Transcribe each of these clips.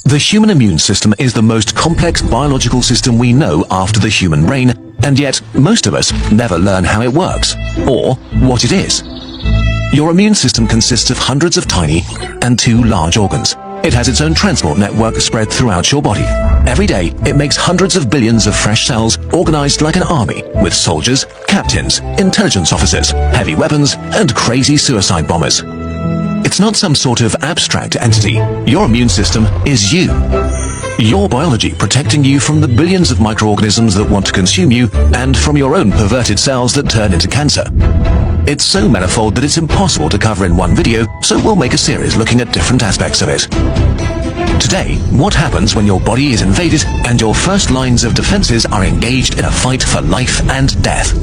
The human immune system is the most complex biological system we know after the human brain, and yet most of us never learn how it works, or what it is. Your immune system consists of hundreds of tiny and 2 large organs. It has its own transport network spread throughout your body. Every day, it makes hundreds of billions of fresh cells organized like an army, with soldiers, captains, intelligence officers, heavy weapons, and crazy suicide bombers. It's not some sort of abstract entity. Your immune system is you. Your biology protecting you from the billions of microorganisms that want to consume you, and from your own perverted cells that turn into cancer. It's so manifold that it's impossible to cover in one video, so we'll make a series looking at different aspects of it. Today, what happens when your body is invaded and your first lines of defenses are engaged in a fight for life and death?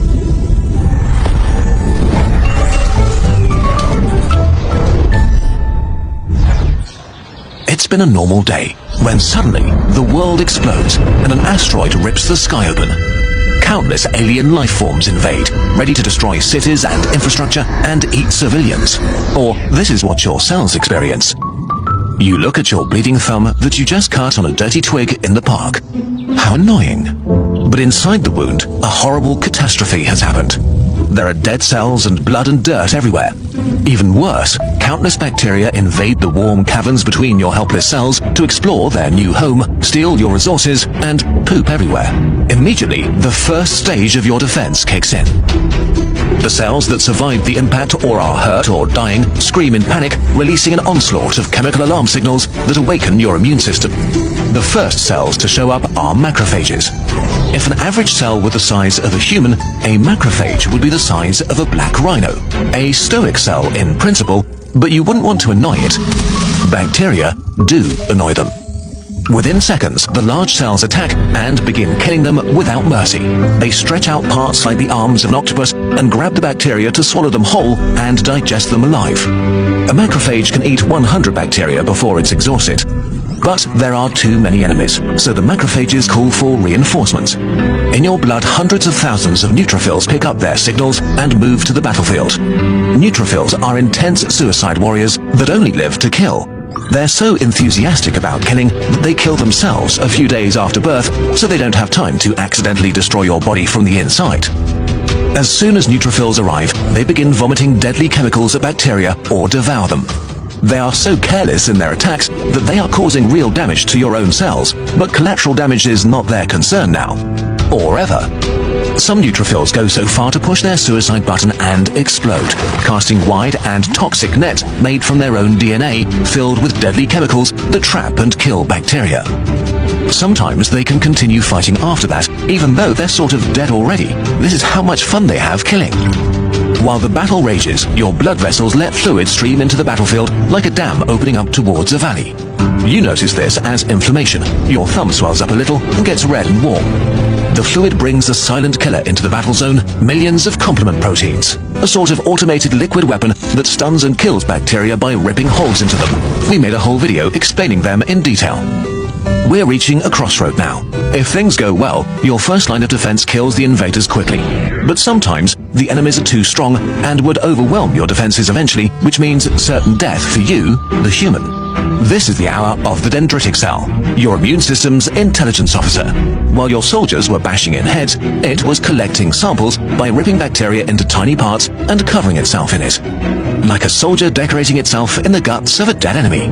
It's been a normal day, when suddenly the world explodes and an asteroid rips the sky open. Countless alien life forms invade, ready to destroy cities and infrastructure and eat civilians. Or this is what your cells experience. You look at your bleeding thumb that you just cut on a dirty twig in the park. How annoying. But inside the wound, a horrible catastrophe has happened. There are dead cells and blood and dirt everywhere. Even worse, countless bacteria invade the warm caverns between your helpless cells to explore their new home, steal your resources, and poop everywhere. Immediately, the first stage of your defense kicks in. The cells that survived the impact or are hurt or dying scream in panic, releasing an onslaught of chemical alarm signals that awaken your immune system. The first cells to show up are macrophages. If an average cell were the size of a human, a macrophage would be the size of a black rhino. A stoic cell in principle, but you wouldn't want to annoy it. Bacteria do annoy them. Within seconds, the large cells attack and begin killing them without mercy. They stretch out parts like the arms of an octopus and grab the bacteria to swallow them whole and digest them alive. A macrophage can eat 100 bacteria before it's exhausted. But there are too many enemies, so the macrophages call for reinforcements. In your blood, hundreds of thousands of neutrophils pick up their signals and move to the battlefield. Neutrophils are intense suicide warriors that only live to kill. They're so enthusiastic about killing that they kill themselves a few days after birth, so they don't have time to accidentally destroy your body from the inside. As soon as neutrophils arrive, they begin vomiting deadly chemicals at bacteria or devour them. They are so careless in their attacks that they are causing real damage to your own cells, but collateral damage is not their concern now. Or ever. Some neutrophils go so far to push their suicide button and explode, casting wide and toxic nets made from their own DNA, filled with deadly chemicals that trap and kill bacteria. Sometimes they can continue fighting after that, even though they're sort of dead already. This is how much fun they have killing. While the battle rages, your blood vessels let fluid stream into the battlefield like a dam opening up towards a valley. You notice this as inflammation. Your thumb swells up a little and gets red and warm. The fluid brings a silent killer into the battle zone, millions of complement proteins. A sort of automated liquid weapon that stuns and kills bacteria by ripping holes into them. We made a whole video explaining them in detail. We're reaching a crossroad now. If things go well, your first line of defense kills the invaders quickly. But sometimes, the enemies are too strong and would overwhelm your defenses eventually, which means certain death for you, the human. This is the hour of the dendritic cell, your immune system's intelligence officer. While your soldiers were bashing in heads, it was collecting samples by ripping bacteria into tiny parts and covering itself in it. Like a soldier decorating itself in the guts of a dead enemy.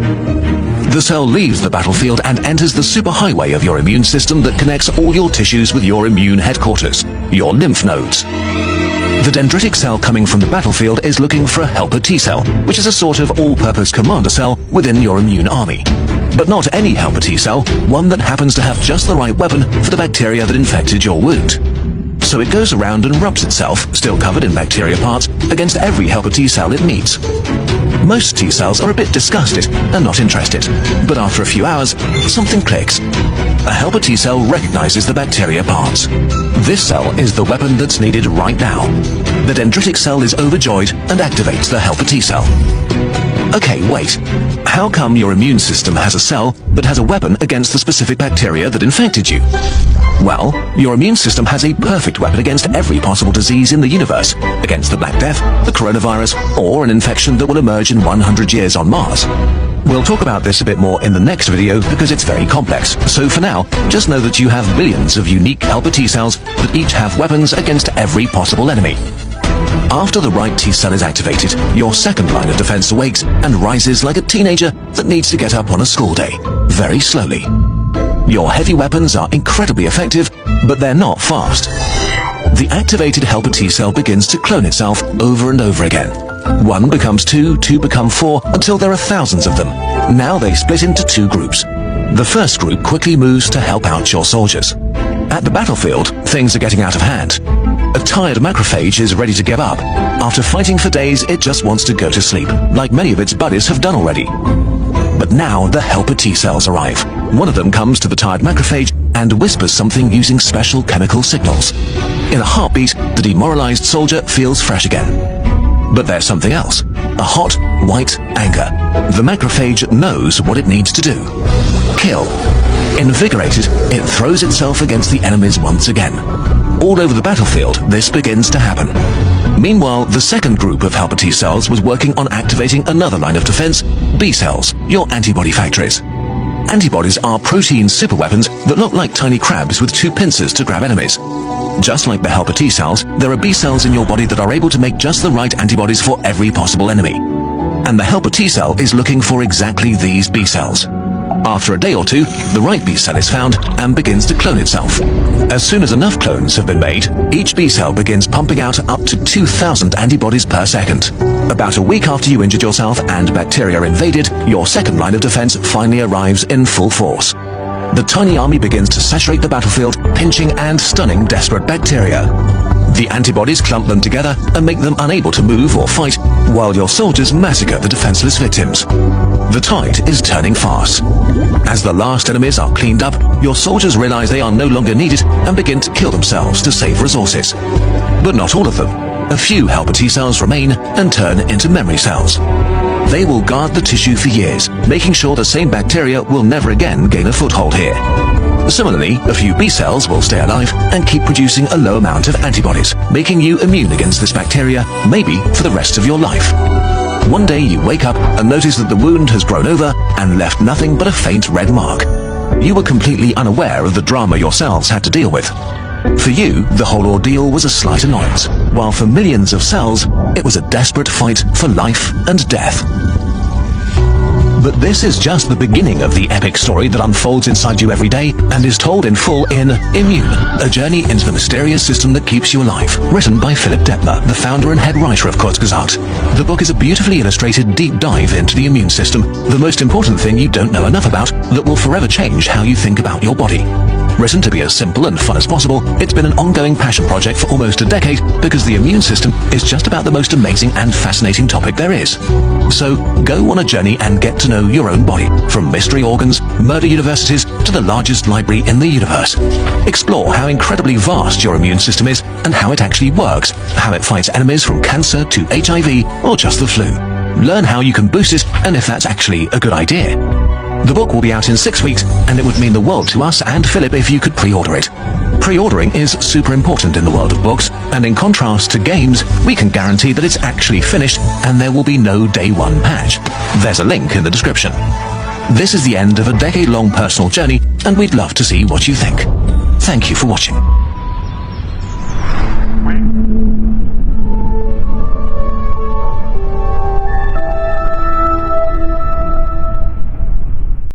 The cell leaves the battlefield and enters the superhighway of your immune system that connects all your tissues with your immune headquarters, your lymph nodes. The dendritic cell coming from the battlefield is looking for a helper T cell, which is a sort of all-purpose commander cell within your immune army. But not any helper T cell, one that happens to have just the right weapon for the bacteria that infected your wound. So it goes around and rubs itself, still covered in bacteria parts, against every helper T cell it meets. Most T cells are a bit disgusted and not interested, but after a few hours, something clicks. A helper T cell recognizes the bacteria parts. This cell is the weapon that's needed right now. The dendritic cell is overjoyed and activates the helper T cell. Okay, wait. How come your immune system has a cell that has a weapon against the specific bacteria that infected you? Well, your immune system has a perfect weapon against every possible disease in the universe, against the Black Death, the coronavirus, or an infection that will emerge in 100 years on Mars. We'll talk about this a bit more in the next video because it's very complex. So for now, just know that you have billions of unique helper T cells that each have weapons against every possible enemy. After the right T cell is activated, your second line of defense awakes and rises like a teenager that needs to get up on a school day, very slowly. Your heavy weapons are incredibly effective, but they're not fast. The activated helper T cell begins to clone itself over and over again. 1 becomes 2, 2 become 4, until there are thousands of them. Now they split into 2 groups. The first group quickly moves to help out your soldiers. At the battlefield, things are getting out of hand. A tired macrophage is ready to give up. After fighting for days, it just wants to go to sleep, like many of its buddies have done already. But now the helper T cells arrive. One of them comes to the tired macrophage and whispers something using special chemical signals. In a heartbeat, the demoralized soldier feels fresh again. But there's something else. A hot, white anger. The macrophage knows what it needs to do. Kill. Invigorated, it throws itself against the enemies once again. All over the battlefield, this begins to happen. Meanwhile, the second group of helper T cells was working on activating another line of defense, B cells, your antibody factories. Antibodies are protein superweapons that look like tiny crabs with 2 pincers to grab enemies. Just like the helper T cells, there are B cells in your body that are able to make just the right antibodies for every possible enemy. And the helper T cell is looking for exactly these B cells. After a day or 2, the right B cell is found and begins to clone itself. As soon as enough clones have been made, each B cell begins pumping out up to 2,000 antibodies per second. About a week after you injured yourself and bacteria invaded, your second line of defense finally arrives in full force. The tiny army begins to saturate the battlefield, pinching and stunning desperate bacteria. The antibodies clump them together and make them unable to move or fight, while your soldiers massacre the defenseless victims. The tide is turning fast. As the last enemies are cleaned up, your soldiers realize they are no longer needed and begin to kill themselves to save resources. But not all of them. A few helper T cells remain and turn into memory cells. They will guard the tissue for years, making sure the same bacteria will never again gain a foothold here. Similarly, a few B cells will stay alive and keep producing a low amount of antibodies, making you immune against this bacteria, maybe for the rest of your life. One day you wake up and notice that the wound has grown over and left nothing but a faint red mark. You were completely unaware of the drama your cells had to deal with. For you, the whole ordeal was a slight annoyance, while for millions of cells, it was a desperate fight for life and death. But this is just the beginning of the epic story that unfolds inside you every day and is told in full in Immune, a journey into the mysterious system that keeps you alive. Written by Philip Detmer, the founder and head writer of Kurzgesagt. The book is a beautifully illustrated deep dive into the immune system, the most important thing you don't know enough about that will forever change how you think about your body. Written to be as simple and fun as possible, it's been an ongoing passion project for almost a decade because the immune system is just about the most amazing and fascinating topic there is. So go on a journey and get to know your own body, from mystery organs, murder universities, to the largest library in the universe. Explore how incredibly vast your immune system is and how it actually works, how it fights enemies from cancer to HIV or just the flu. Learn how you can boost it and if that's actually a good idea. The book will be out in 6 weeks, and it would mean the world to us and Philip if you could pre-order it. Pre-ordering is super important in the world of books, and in contrast to games, we can guarantee that it's actually finished and there will be no day 1 patch. There's a link in the description. This is the end of a decade-long personal journey, and we'd love to see what you think. Thank you for watching.